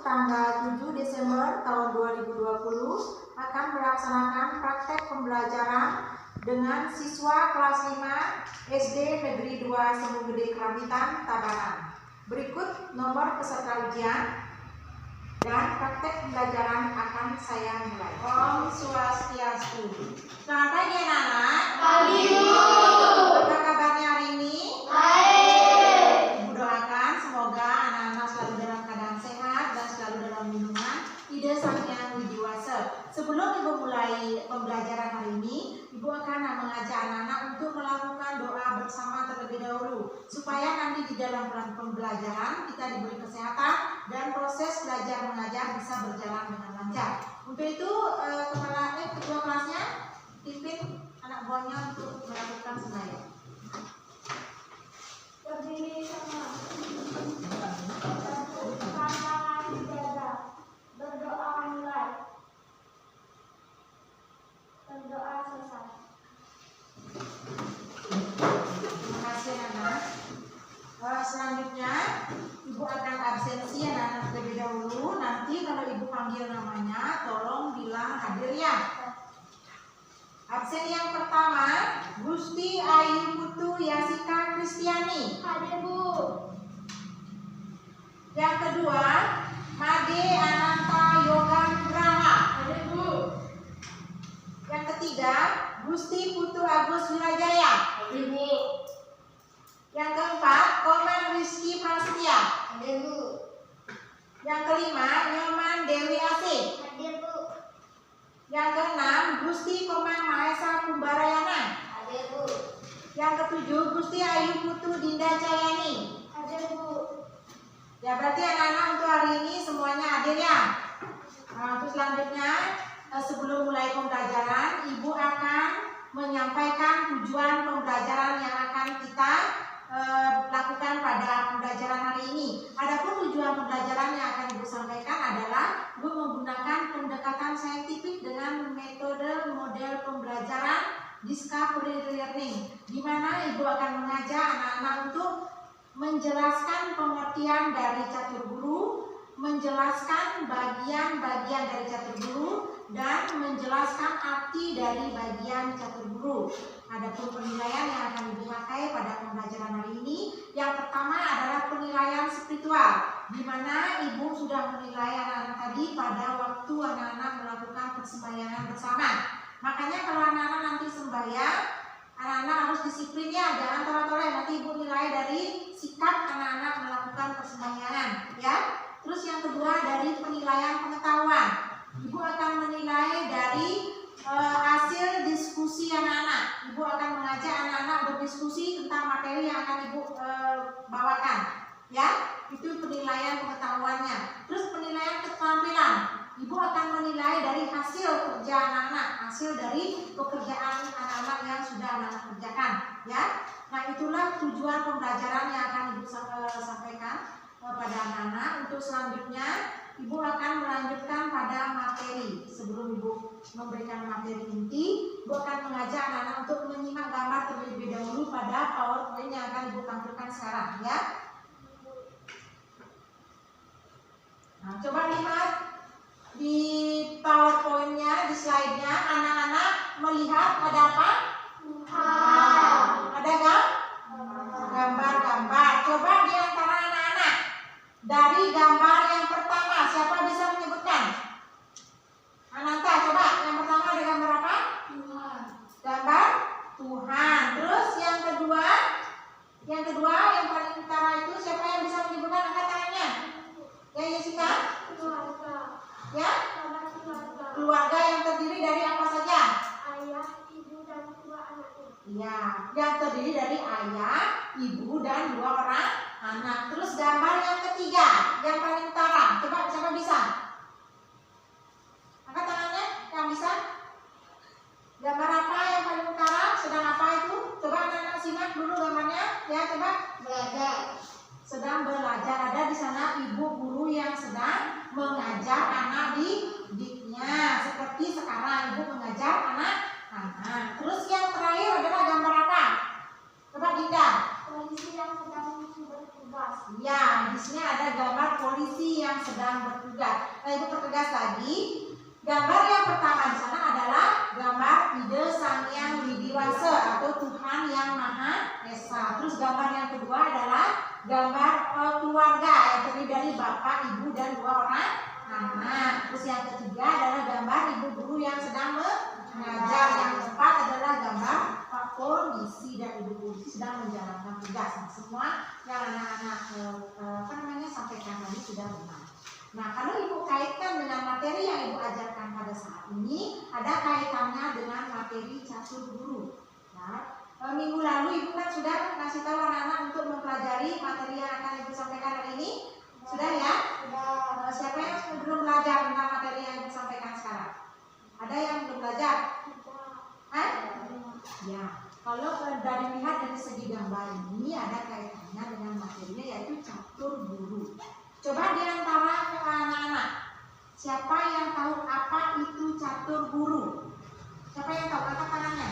tanggal 7 Desember tahun 2020 akan melaksanakan praktek pembelajaran dengan siswa kelas 5 SD Negeri 2 Semu Gede Kerambitan, Tabanan. Berikut nomor peserta ujian dan praktek pembelajaran akan saya mulai. Om Swastiastu. Selamat pagi anak-anak. Pagi, Bu. Apa kabarnya hari ini? Baik. Ibu doakan semoga anak-anak selalu dalam keadaan sehat dan selalu dalam lindungan Ida Sang Hyang Widiwasa. Sebelum Ibu mulai pembelajaran hari ini, Ibu akan mengajak anak-anak untuk melakukan doa bersama terlebih dahulu, supaya nanti di dalam pembelajaran kita diberi kesehatan dan proses belajar mengajar bisa berjalan dengan lancar. Untuk itu ketua kelasnya pimpin anak buahnya untuk melakukan sembahyang. Berdiri sama. Letakkan tangan di dada. Berdoa mulai. Berdoa selesai. Terima kasih anak. Selanjutnya Ibu akan absensi anak-anak terlebih dahulu. Nanti kalau Ibu panggil namanya, tolong bilang hadir ya. Absen yang pertama, Gusti Ayu Putu Yasika Kristiani. Hadir, Bu. Yang kedua, Made Ananta Yoga Nugraha. Hadir, Bu. Yang ketiga, Gusti Putu Agus Wirajaya. Hadir, Bu. Yang keempat, Koman Rizky Prasetya. Hadir, Bu. Yang kelima, Nyoman Dewi Asih. Hadir, Bu. Yang keenam, Gusti Komang Mahesa Kumbarayana. Hadir, Bu. Yang ketujuh, Gusti Ayu Putu Dinda Cayani. Hadir, Bu. Ya, berarti anak-anak untuk hari ini semuanya hadir ya. Nah, untuk selanjutnya, sebelum mulai pembelajaran, Ibu akan menyampaikan tujuan pembelajaran yang akan kita lakukan pada pembelajaran hari ini. Adapun tujuan pembelajaran yang akan Ibu sampaikan adalah Ibu menggunakan pendekatan saintifik dengan metode model pembelajaran discovery learning, di mana Ibu akan mengajak anak-anak untuk menjelaskan pengertian dari catur guru, menjelaskan bagian-bagian dari catur guru, dan menjelaskan arti dari bagian catur guru. Adapun penilaian yang akan Ibu pakai pada pembelajaran hari ini, yang pertama adalah penilaian spiritual, di mana Ibu sudah menilai anak-anak tadi pada waktu anak-anak melakukan persembahyangan bersama. Makanya kalau anak-anak nanti sembahyang, anak-anak harus disiplin ya, jangan tolak-tolak. Nanti Ibu nilai dari sikap anak-anak melakukan persembahyangan, ya. Terus yang kedua dari penilaian pengetahuan, Ibu akan menilai dari hasil diskusi anak-anak. Ibu akan mengajak anak-anak berdiskusi tentang materi yang akan Ibu bawakan, ya. Itu penilaian pengetahuannya. Terus penilaian keterampilan, Ibu akan menilai dari hasil kerja anak-anak, hasil dari pekerjaan anak-anak yang sudah anak-anak kerjakan, ya. Nah, itulah tujuan pembelajaran yang akan Ibu sampaikan pada anak-anak. Untuk selanjutnya, Ibu akan melanjutkan pada materi. Sebelum Ibu memberikan materi inti, Ibu akan mengajak anak-anak untuk menyimak gambar terlebih dahulu pada PowerPoint yang akan Ibu tampilkan sekarang, ya. Nah, coba lihat di PowerPoint-nya, di slide-nya, anak-anak melihat ada apa? Ada nggak? Gambar-gambar. Coba di antara anak-anak, dari gambar yang pertama, siapa bisa menyebutkan? Ananta, coba yang pertama ada gambar apa? Tuhan. Gambar Tuhan. Terus yang kedua yang paling utara itu siapa yang bisa menyebutkan? Angkat tangannya. Ya, Jessica? Keluarga. Ya? Keluarga. Keluarga yang terdiri dari apa saja? Ayah, ibu, dan dua anaknya. Ya, yang terdiri dari ayah, ibu, dan dua orang anak. Terus gambar yang ketiga, yang paling utara. Coba siapa bisa? Angkat tangannya yang bisa. Gambar apa yang paling utara? Sedang apa itu? Coba anak-anak simak dulu gambarnya. Ya, coba. Belajar. Sedang belajar. Ada di sana ibu guru yang sedang mengajar anak didiknya. Seperti sekarang ibu mengajar anak-anak. Terus yang terakhir adalah gambar apa? Coba Dinda. Polisi yang sedang bertugas. Ya, di sini ada gambar polisi yang sedang bertugas. Ibu pertegas lagi. Gambar yang pertama di sana adalah gambar Ide Sang Hyang Widiwasa atau Tuhan Yang Maha Esa. Terus gambar yang kedua adalah gambar keluarga yang terdiri dari bapak, ibu, dan 2 orang anak. Terus yang ketiga adalah gambar ibu guru yang sedang mengajar. Yang keempat adalah gambar kondisi dan ibu guru sedang menjalankan tugas. Nah, semua yang anak-anak sampaikan tadi sudah benar. Nah, kalau ibu kaitkan dengan materi yang ibu ajarkan pada saat ini, ada kaitannya dengan materi catur guru. Nah, minggu lalu ibu kan sudah kasih tahu anak-anak untuk mempelajari materi yang akan ibu sampaikan hari ini. Sudah ya? Sudah. Siapa yang belum belajar tentang materi yang ibu sampaikan sekarang? Ada yang belum belajar? Hah? Ya. Kalau dari lihat dari segi gambar ini ada kaitannya dengan materinya yaitu catur guru. Coba di antara anak-anak, siapa yang tahu apa itu catur guru? Siapa yang tahu? Angkat tangannya.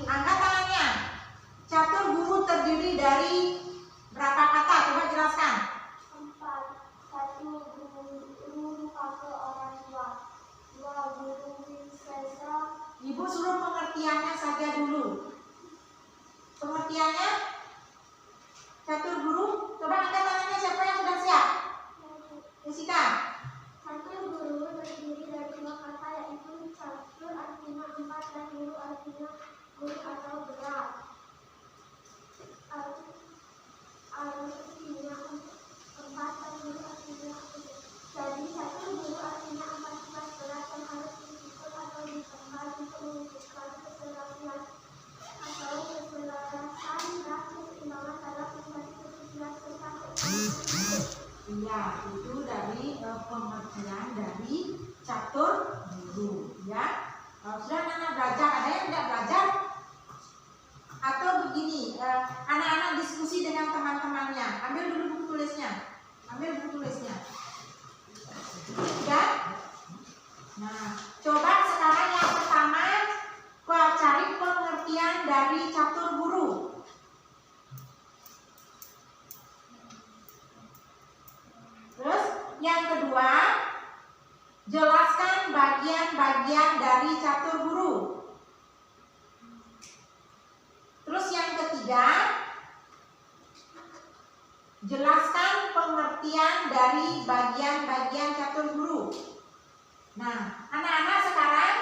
Angkat tangannya. Catur guru terdiri dari berapa kata? Coba jelaskan. 4. 1. Guru kakek orang tua. 2. Guru wisesa. Ibu suruh pengertiannya saja dulu. Pengertiannya catur guru, coba angkat tangannya siapa yang sudah siap? Jessica. Catur guru terdiri dari 2 kata yaitu catur artinya 4 dan guru artinya guru atau berat. Artinya 4 dan guru artinya jadi catur guru artinya 14 berat yang harus dipikul atau ditambah untuk mewujudkan keselarasan atau keselarasan dan keseimbangan dalam Iya, itu dari pengertian dari catur guru, ya. Sudah anak belajar, ada yang tidak belajar? Atau begini, anak-anak diskusi dengan teman-temannya. Ambil dulu buku tulisnya. Ambil buku tulisnya. Ya. Nah, coba sekarang yang pertama, cari pengertian dari catur guru. Terus yang kedua, jelaskan bagian-bagian dari catur guru. Terus yang ketiga, jelaskan pengertian dari bagian-bagian catur guru. Nah, anak-anak sekarang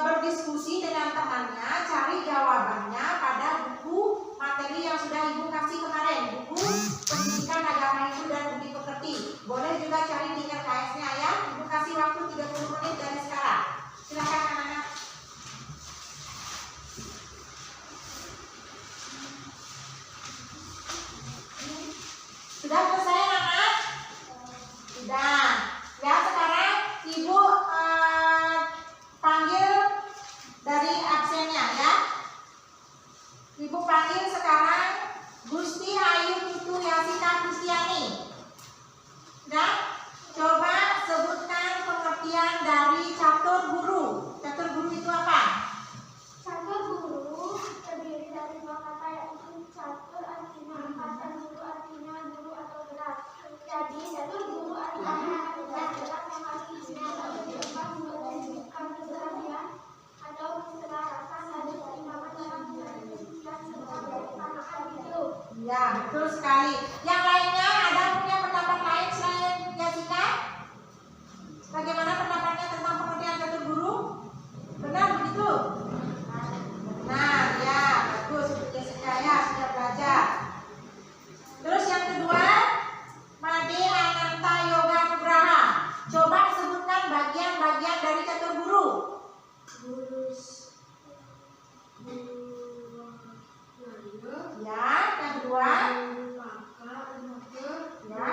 berdiskusi dengan temannya, cari jawabannya pada buku materi yang sudah ibu kasih kemarin, buku Pendidikan Agama Hindu dan Budi Pekerti. Boleh juga cari di RKS-nya ya. Ibu kasih waktu 30 menit dari sekarang. Silakan anak-anak. Sudah selesai anak-anak? Sudah. Ya, sekarang ibu panggil dari absennya ya. Ibu panggil sekarang Gusti Ayu Tutu Yasika Kristiani. Nah, coba sebutkan pengertian dari catur guru. Catur guru itu apa? Catur guru terdiri dari 2 kata yaitu catur artinya 4 dan guru artinya guru atau berat. Jadi catur guru artinya berat yang harus ditambah mewujudkan keberhasilan atau keselarasan dan keseimbangan dalam dan sebagai anak itu. Ya, betul sekali. Yang lainnya ada punya pendapat lain selain Jessica? Bagaimana pendapatnya tentang pengertian catur guru? Benar begitu? Benar, ya, bagus. Jessica ya sudah belajar. Terus yang kedua, Made Ananta Yoga Nugraha. Coba sebutkan bagian-bagian dari catur guru. Ya, yang kedua. Ya.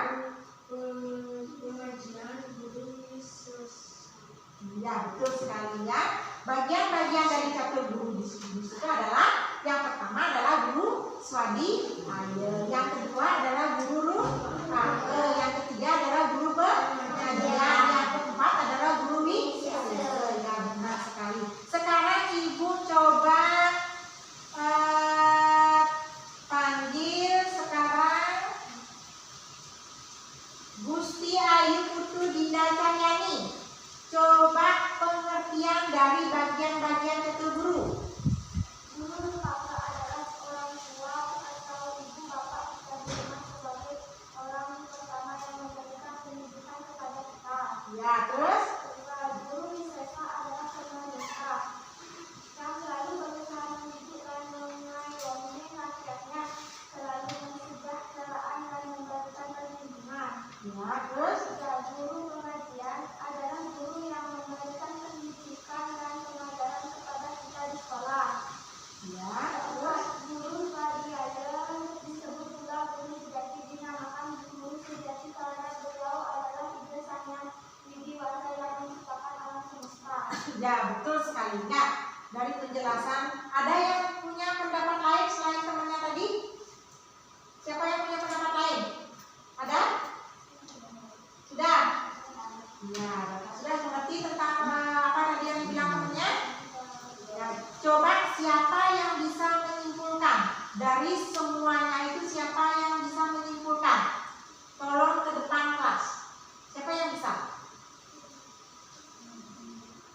Ya, betul sekali ya. Bagian-bagian dari catur guru di situ adalah yang pertama adalah guru swadi aye, yang kedua adalah guru kake, yang ketiga adalah guru pengajian, yang keempat adalah guru wisesa. Ya, benar sekali. Sekarang ibu coba panggil sekarang sudah betul sekali. Enggak? Dari penjelasan, ada yang punya pendapat lain selain temannya tadi? Siapa yang punya pendapat lain? Ada? Sudah? Ya, Bapak sudah mengerti tentang apa tadi yang dibilang temannya? Ya, coba siapa yang bisa menyimpulkan? Dari semuanya itu siapa yang bisa menyimpulkan? Tolong ke depan kelas. Siapa yang bisa?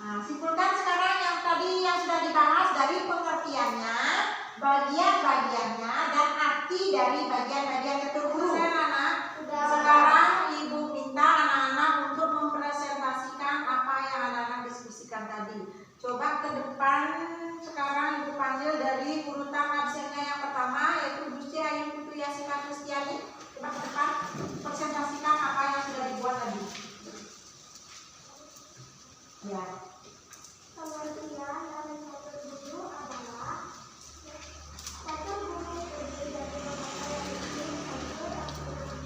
Nah, simpulkan sekarang yang tadi yang sudah dibahas dari pengertiannya, bagian-bagiannya, dan arti dari bagian-bagian ketur guru. Sekarang Ibu minta anak-anak untuk mempresentasikan apa yang anak-anak diskusikan tadi. Coba ke depan sekarang Ibu panggil dari urutan absennya yang pertama, yaitu Gusti Ayu Putu Yasika Kristiani. Coba ke depan presentasikan apa yang sudah dibuat tadi. Ya. Pengertian dari satu guru adalah satu guru terdiri dari beberapa yang satu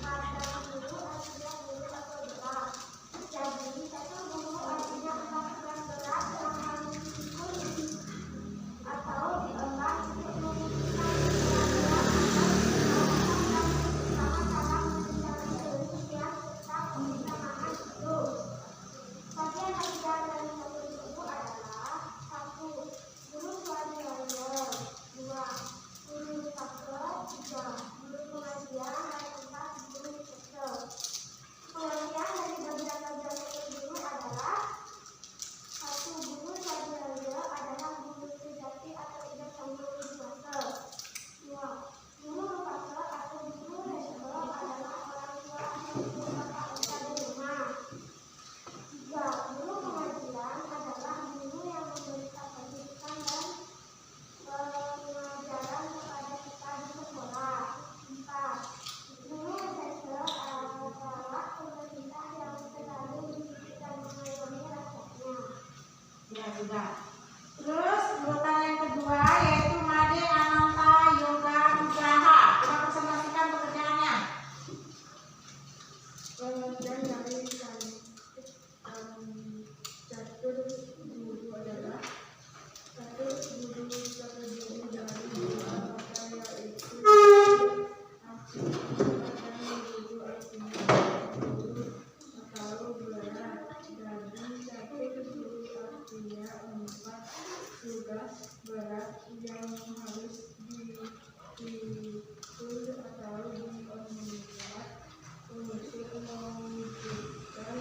pada guru artinya guru atau berat. Jadi satu guru artinya 4 berat yang harus diikuti atau diolah untuk memutuskan sama-sama mencari kebersihan serta pembinaan itu. Bagian ajar dari satu guru adalah 1. Guru swadhyaya, 2. Guru sastra, 3. Guru pengajian, dan 4. Guru sastra. Pengertian dari bagian-bagian satu guru adalah 1. Guru swadhyaya adalah guru sejati atau tidak sambung biasa. 2. Guru sastra atau guru resiko adalah orang tua atau guru bapak di rumah. 3. Guru pengajian adalah guru yang memberikan pendidikan dan pengajaran kepada kita di sekolah. 4. Guru sastra adalah pemerintah yang selalu mendidik dan mengayomi rakyatnya. Ya, sudah. Terus urutan yang kedua yaitu Made Ananta Yoga Nugraha. Coba presentasikan pekerjaannya. Pengertian dari catur guru adalah 1. Guru terdiri dari 2 kata yaitu arti dan guru artinya guru atau berat. Jadi 1 guru artinya 4 tugas berat yang harus dipikul atau dibuat untuk mewujudkan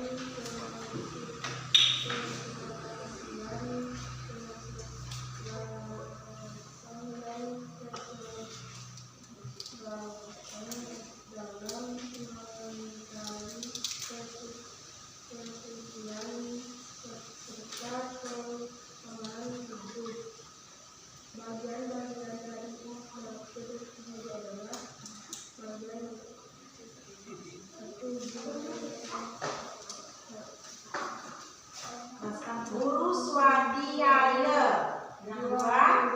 bagian-bagian dari karakter guru adalah bagian 1. Guru swadhyaya. Yang kedua,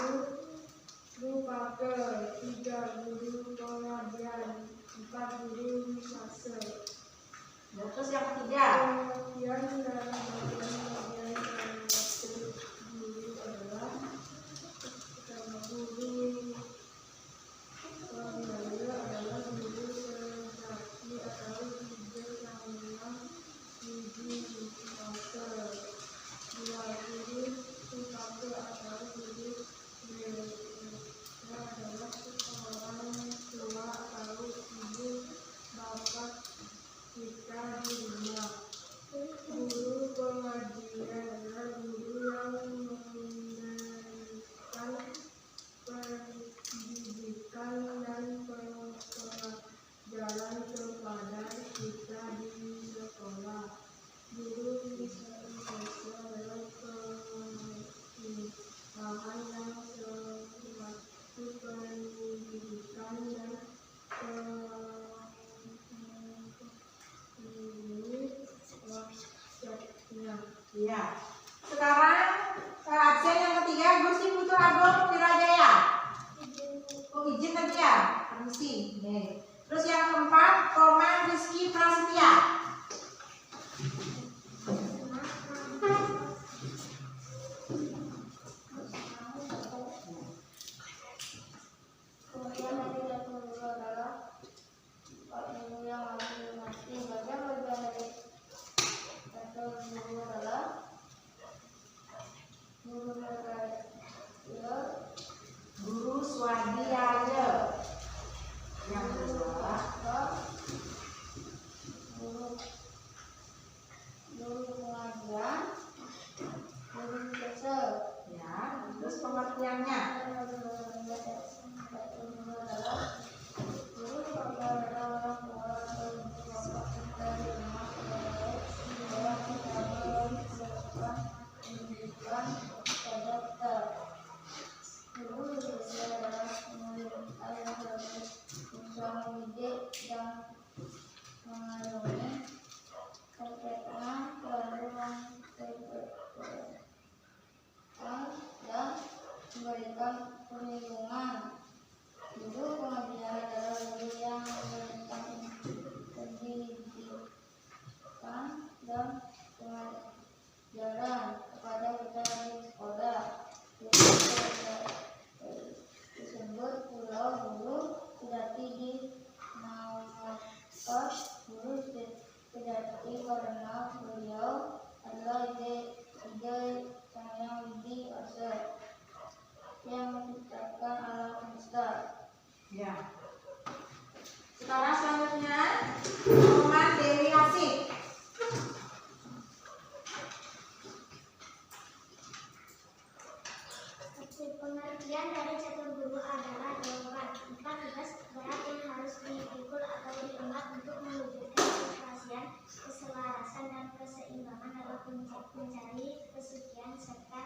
Guru pagar. 3. Guru pengajian. 4. Guru sastra. terus yang ketiga, Pengertian dari bagian-bagian karakter guru adalah guru swadhyaya adalah guru sejati atau tidak sambungan guru pagar. 2. Guru supake atau guru resiko adalah orang tua atau ibu bapak kita di rumah. Guru pengajian adalah guru yang memberikan pendidikan dan pelajaran kepada kita di sekolah. Guru siswa adalah pengetahuan yang sewaktu pendidikan dan waktunya. ya. Sekarang absen yang ketiga Gusti Putu Agung Wirajaya. Oh, izin tadi ya, permisi. Terus yang keempat Komang Rizky Prasetya. guru adalah guru Meraya, Guru Swadhyaya. Yang kedua, guru pengajian, guru biasa. ya, terus pengertiannya. Memberikan perlindungan. Guru pengajian adalah guru yang memberikan pendidikan dan pengajaran kepada kita di sekolah. Disebut pula guru sejati di namakan guru sejati karena beliau adalah ide Sang Widi Wasa yang menciptakan alam semesta. Ya. Sekarang selanjutnya Muhammad Dewi Asih. Pengertian dari catur guru adalah jawaban 4 tugas berat yang harus dipikul atau diingat untuk mewujudkan keserasian, keselarasan, dan keseimbangan dalam mencari kesucian serta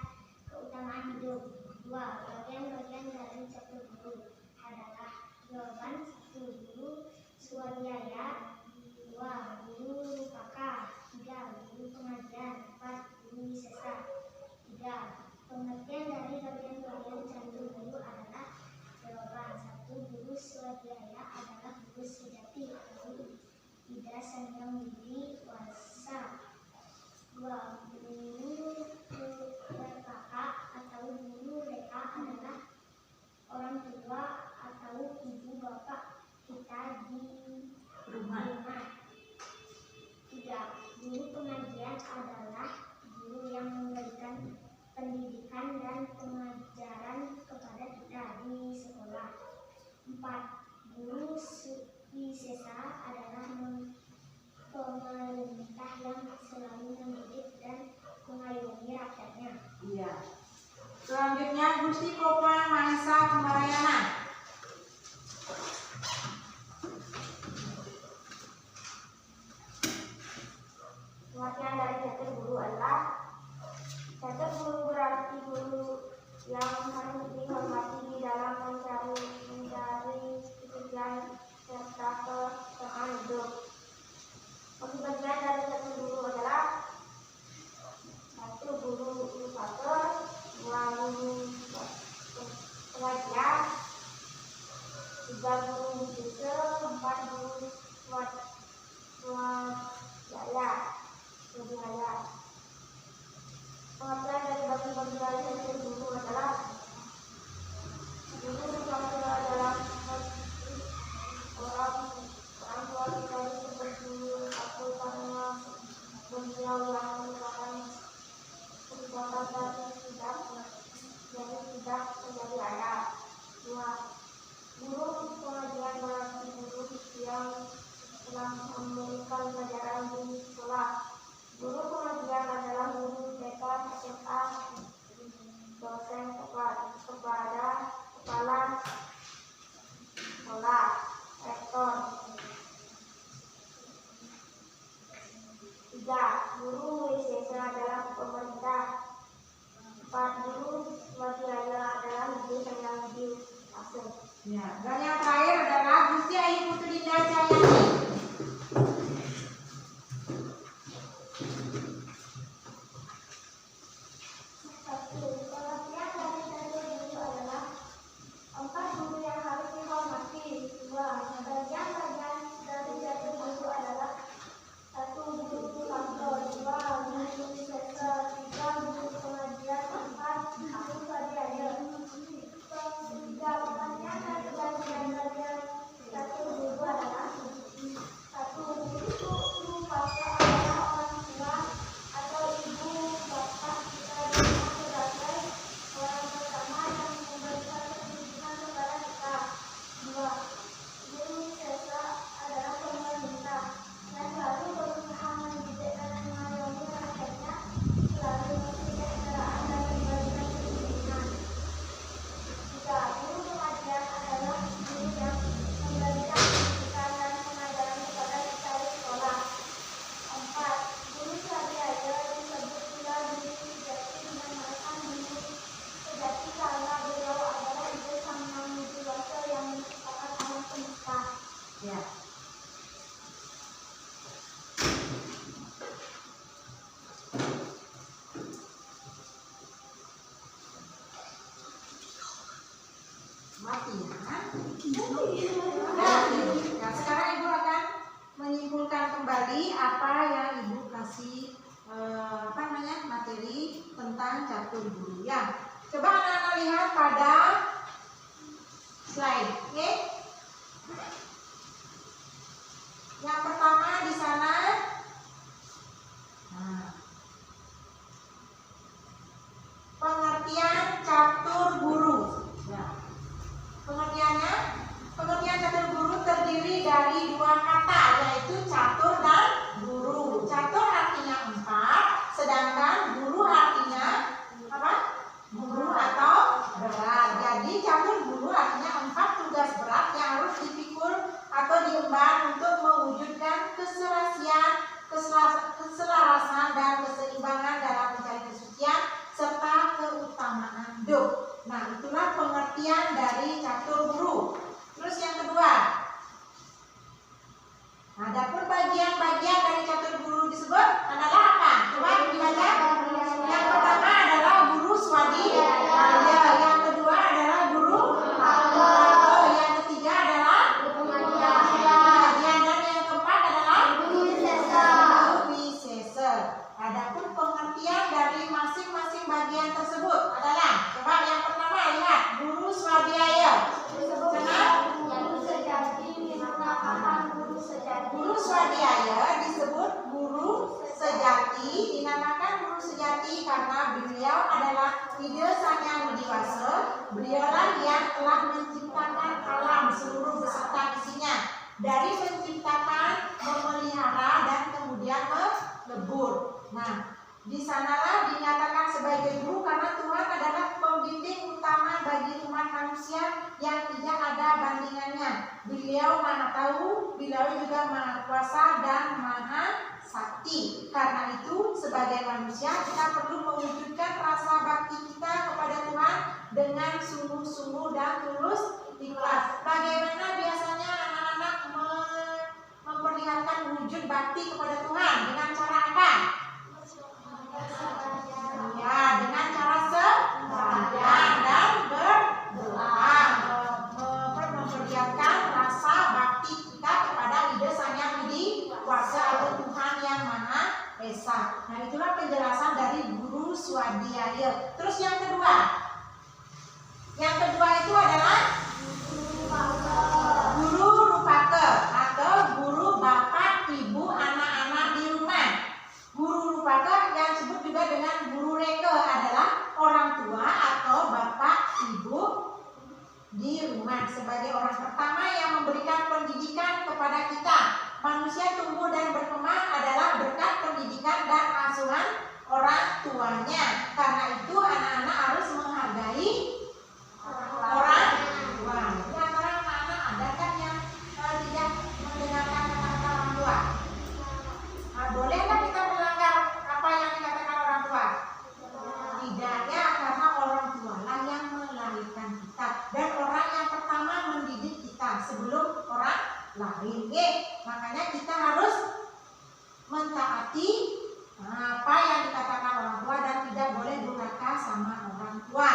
keutamaan hidup. 2. Bagian-bagian dari catur guru adalah jawaban 1. Guru Swadhyaya, 2. Guru Rupaka, 3. Guru pengajian, 4. Guru wisesa. 3. Pengertian dari bagian-bagian catur guru adalah jawaban 1. Guru Swadhyaya adalah guru sejati atau ida Sang Widi Wasa. 2. Guru Rupaka atau guru reka adalah orang tua atau ibu bapak kita di rumah. 3. Guru pengajian adalah guru yang memberikan pendidikan dan pengajaran kepada kita di sekolah. 4. Guru wisesa adalah pemerintah yang selalu mendidik dan mengayomi rakyatnya. Iya. Selanjutnya Gusti Kopa Mahesa Kembarayana. Pengertian dari catur guru adalah catur guru berarti guru yang harus dihormati di dalam mencari kesucian serta kesenangan hidup. Pembagian dari catur guru adalah 1. Guru Rupaka, 2. Guru tentang catur guru ya. Coba anak-anak lihat pada slide, oke? Yang pertama di sana, nah, pengertian catur guru. Ya. Pengertian catur guru terdiri dari dua kata, yaitu catur dan guru. Catur artinya 4, sedangkan guru artinya apa? Guru atau berat. Jadi catur guru artinya 4 tugas berat yang harus dipikul atau diemban untuk mewujudkan keselarasan dan keseimbangan dalam mencari kesucian serta keutamaan hidup. Nah, itulah pengertian dari catur guru. Terus yang kedua, adapun bagian-bagian dari catur guru disebut adalah apa? Coba dibaca. Yang pertama adalah guru swadhyaya. Yang kedua adalah guru atau yang ketiga adalah guru pengajian, dan yang keempat adalah guru wisesa. Adapun pengertian dari masing-masing bagian tersebut adalah, coba yang pertama lihat, guru swadhyaya. Guru swadhyaya disebut guru sejati, dinamakan guru sejati karena beliau adalah ide Sang Yang Widi Wasa. Beliaulah yang telah menciptakan alam seluruh beserta isinya, dari menciptakan, memelihara, dan kemudian melebur. Nah, di sanalah dinyatakan sebagai guru karena Tuhan adalah pembimbing utama bagi umat manusia yang tidak ada bandingannya. Beliau Maha Tahu, beliau juga Maha Kuasa dan Maha Sakti. Karena itu sebagai manusia kita perlu mewujudkan rasa bakti kita kepada Tuhan dengan sungguh-sungguh dan tulus ikhlas. Bagaimana biasanya anak-anak memperlihatkan wujud bakti kepada Tuhan? Dengan cara apa? Ya, dengan cara sembahyang dan berdoa, memperlihatkan rasa bakti kita kepada ide Sang Yang Widi Wasa atau Tuhan Yang Maha Esa. Nah, itulah penjelasan dari guru swadhyaya. Terus yang kedua itu adalah guru rupaka atau guru bapak, ibu, anak-anak di rumah. Guru rupaka yang disebut juga dengan guru reka adalah orang tua atau bapak, ibu di rumah. Sebagai orang pertama yang memberikan pendidikan kepada kita. Manusia tumbuh dan berkembang adalah berkat pendidikan dan asuhan orang tuanya. Karena itu anak-anak harus menghargai orang tua. Di antara anak-anak ada kan yang tidak mendengarkan kata-kata orang tua? Nah, bolehkah kita melanggar apa yang dikatakan orang tua? Tidak ya, karena orang tua lah yang melahirkan kita dan orang yang pertama mendidik kita sebelum orang lain. Makanya kita harus mentaati apa yang dikatakan orang tua dan tidak boleh durhaka sama orang tua,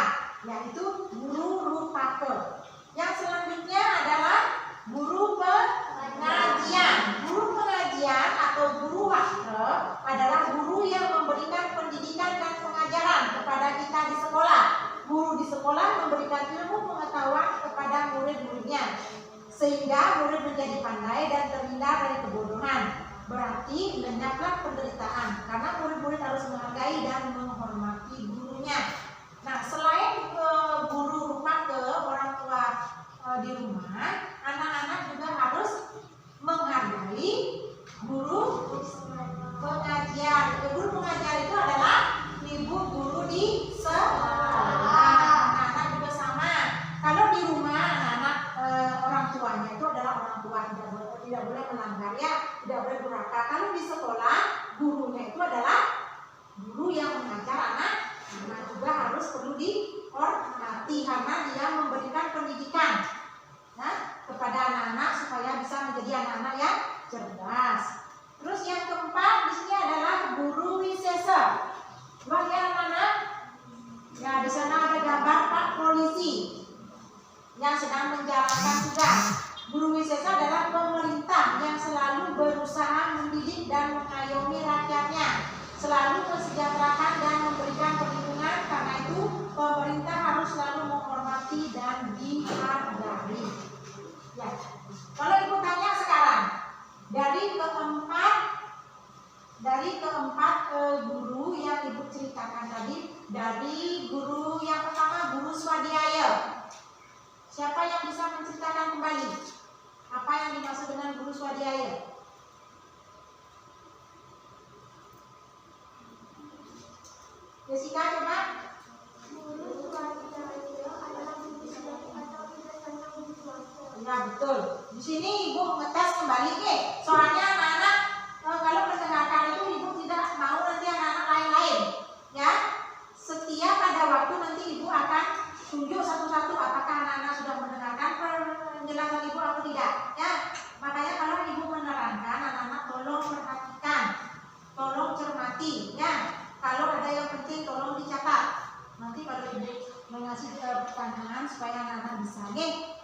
yaitu guru rupaka. Yang selanjutnya adalah guru pengajian. Guru pengajian atau guru wakil adalah guru yang memberikan pendidikan dan pengajaran kepada kita di sekolah. Guru di sekolah memberikan ilmu pengetahuan kepada murid-muridnya, sehingga murid menjadi pandai dan terhindar dari kebodohan. Berarti lenyaplah penderitaan, karena murid-murid harus menghargai dan menghormati gurunya. Nah, selain guru rumah ke orang tua di rumah, anak-anak juga harus menghargai guru pengajian. Guru pengajian itu adalah ibu guru di sekolah. Anak-anak juga sama. Kalau di rumah anak-anak orang tuanya itu adalah orang tua, tidak boleh melanggar ya, tidak boleh durhaka. Kalau di sekolah gurunya itu adalah guru yang mengajar anak juga harus perlu dihormati karena dia memberikan pendidikan kepada anak-anak supaya bisa menjadi anak-anak yang cerdas. Terus yang keempat di sini adalah guru wisesa. Coba lihat anak-anak. Ya, di sana ada gambar Pak Polisi yang sedang menjalankan tugas. Guru wisesa adalah pemerintah yang selalu berusaha mendidik dan mengayomi rakyatnya, selalu mensejahterakan dan memberikan perlindungan dinikmati dan dihargai. Ya. Kalau ibu tanya sekarang, dari keempat guru yang ibu ceritakan tadi, dari guru yang pertama, guru Swadhyaya, siapa yang bisa menceritakan kembali apa yang dimaksud dengan guru Swadhyaya? Jessica, coba. Guru Swadhyaya adalah guru sejati atau tidak senang berpuasa. Ya betul. Di sini ibu ngetes kembali ke. Soalnya anak-anak kalau mendengarkan itu ibu tidak mau nanti anak-anak lain-lain. Ya. Setiap ada waktu nanti ibu akan tunjuk satu-satu apakah anak-anak sudah mendengarkan penjelasan ibu atau tidak. Ya. Makanya kalau ibu menerangkan, anak-anak tolong perhatikan, tolong cermati. Ya. Kalau ada yang penting tolong dicatat. Nanti kalau ibu mengasih pertanyaan supaya anak-anak bisa. Nih.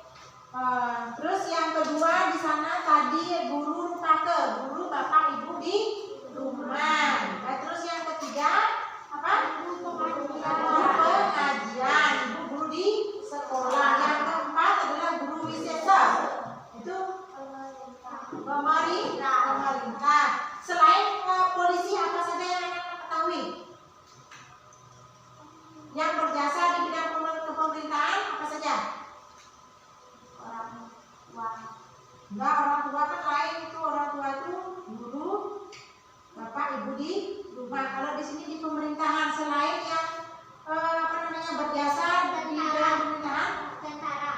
Terus yang kedua di sana tadi guru rupake, guru bapak ibu di rumah. Terus yang ketiga apa? Guru pengajian, ibu guru di sekolah. Yang keempat adalah guru wisesa. Itu pemerintah. Selain polisi apa saja yang anak ketahui? Yang berjasa di bidang pemerintahan apa saja? Enggak, orang tua kan lain itu. Orang tua itu guru, bapak ibu di rumah. Kalau di sini di pemerintahan selain yang berjasa di bidang pemerintahan, Tentara.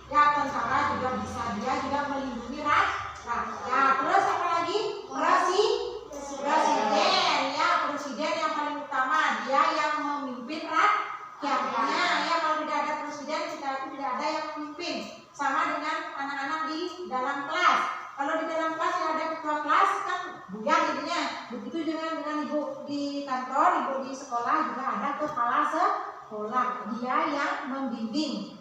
ya tentara juga bisa, dia juga melindungi rakyat. Terus apa lagi? Presiden, ya presiden yang paling utama, dia yang memimpin rakyatnya. Ya kalau tidak ada presiden kita itu tidak ada yang memimpin. Sama dengan anak-anak di dalam kelas. Kalau di dalam kelas ya ada ketua kelas kan buyar jadinya. Begitu dengan ibu di kantor, ibu di sekolah juga ada kepala sekolah. Dia yang membimbing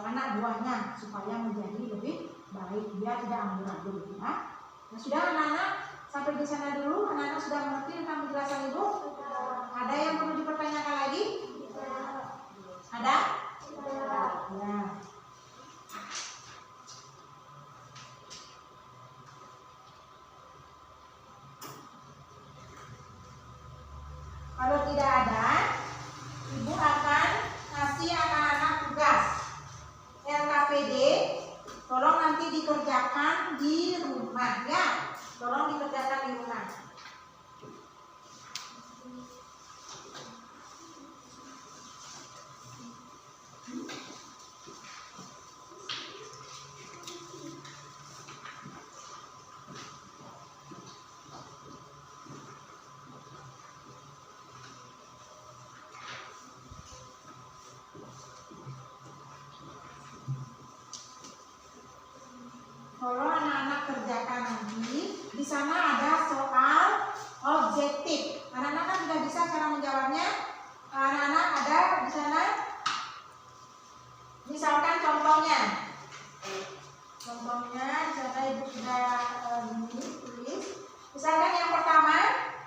anak buahnya supaya menjadi lebih baik. Dia tidak amburadul. Nah, sudah anak-anak sampai di sana dulu. Anak-anak sudah mengerti tentang penjelasan ibu. Ada yang perlu dipertanyakan lagi? Ada? Ya. Kalau tidak ada, ibu akan kasih anak-anak tugas LKPD. Tolong nanti dikerjakan di rumah ya. Tolong dikerjakan di rumah. Kalau anak-anak kerjakan nanti, di sana ada soal objektif. Anak-anak kan sudah bisa cara menjawabnya. Anak-anak ada di sana. Misalkan contohnya. Contohnya, di sana ibu sudah tulis. Misalkan yang pertama,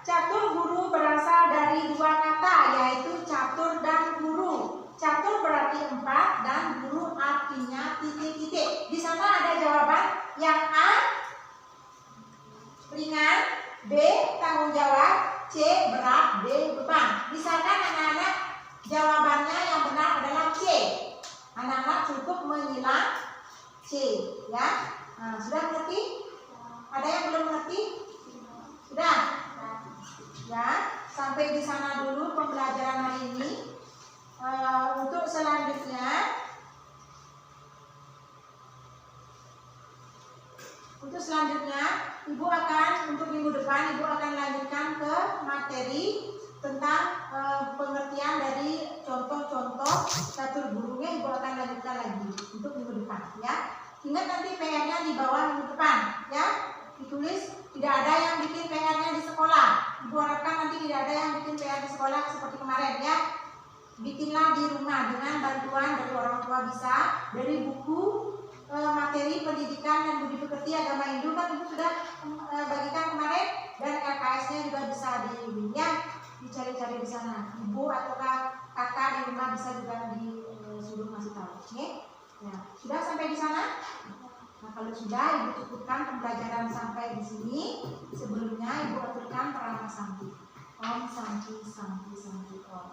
catur guru berasal dari dua kata, yaitu catur dan guru. Catur berarti 4 dan guru artinya titik-titik. Di sana ada jawaban yang A ringan, B tanggung jawab, C berat, D beban. Misalkan anak-anak jawabannya yang benar adalah C. Anak-anak cukup menyilang C, ya. Nah, sudah mengerti? Ada yang belum mengerti? Sudah? Ya, sampai di sana dulu pembelajaran hari ini. Untuk selanjutnya, ibu akan untuk minggu depan ibu akan lanjutkan ke materi tentang pengertian dari contoh-contoh catur gurunya. Ibu akan lanjutkan lagi untuk minggu depan, ya. Ingat nanti PR-nya di bawah minggu depan, ya. Ditulis, tidak ada yang bikin PR-nya di sekolah. Ibu harapkan nanti tidak ada yang bikin PR di sekolah seperti kemarin, ya. Bikinlah di rumah dengan bantuan dari orang tua bisa, dari buku materi pendidikan dan budi pekerti agama Hindu kan ibu sudah bagikan kemarin, dan LKS-nya juga bisa dicari-cari di sana. Ibu atau kakak di rumah bisa juga suruh ngasih tahu. Oke? Ya, sudah sampai di sana? Nah, kalau sudah, Ibu cukupkan pembelajaran sampai di sini. Sebelumnya Ibu aturkan Pranama Santi. Om Santi Santi Santi Om.